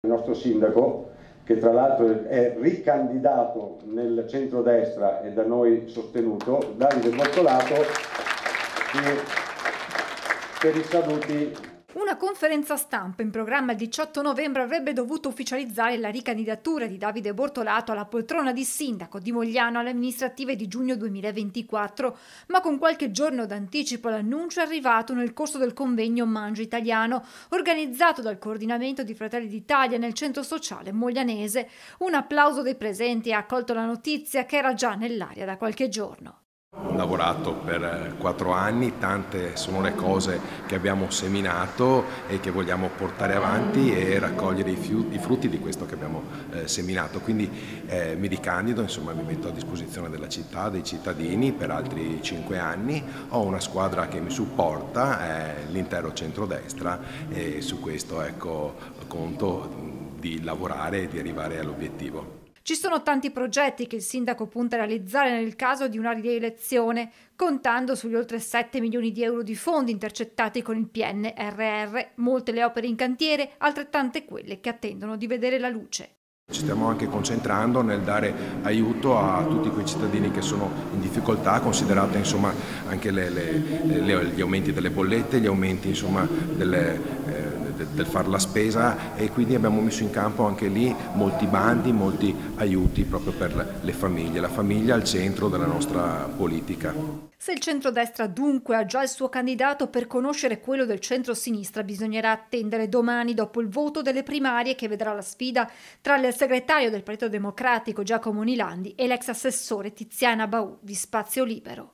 Il nostro sindaco, che tra l'altro è ricandidato nel centrodestra e da noi sostenuto, Davide Bortolato, per i saluti. Una conferenza stampa in programma il 18 novembre avrebbe dovuto ufficializzare la ricandidatura di Davide Bortolato alla poltrona di sindaco di Mogliano alle amministrative di giugno 2024, ma con qualche giorno d'anticipo l'annuncio è arrivato nel corso del convegno Mangio Italiano, organizzato dal coordinamento di Fratelli d'Italia nel centro sociale moglianese. Un applauso dei presenti ha accolto la notizia che era già nell'aria da qualche giorno. Ho lavorato per 4 anni, tante sono le cose che abbiamo seminato e che vogliamo portare avanti e raccogliere i frutti di questo che abbiamo seminato. Quindi mi ricandido, insomma mi metto a disposizione della città, dei cittadini per altri 5 anni. Ho una squadra che mi supporta, l'intero centrodestra, e su questo conto di lavorare e di arrivare all'obiettivo. Ci sono tanti progetti che il sindaco punta a realizzare nel caso di una rielezione, contando sugli oltre 7 milioni di euro di fondi intercettati con il PNRR, molte le opere in cantiere, altrettante quelle che attendono di vedere la luce. Ci stiamo anche concentrando nel dare aiuto a tutti quei cittadini che sono in difficoltà, considerate insomma anche gli aumenti delle bollette, gli aumenti insomma del far la spesa, e quindi abbiamo messo in campo anche lì molti bandi, molti aiuti proprio per le famiglie, la famiglia al centro della nostra politica. Se il centrodestra dunque ha già il suo candidato, per conoscere quello del centro-sinistra bisognerà attendere domani dopo il voto delle primarie, che vedrà la sfida tra il segretario del Partito Democratico Giacomo Nilandi e l'ex assessore Tiziana Bau di Spazio Libero.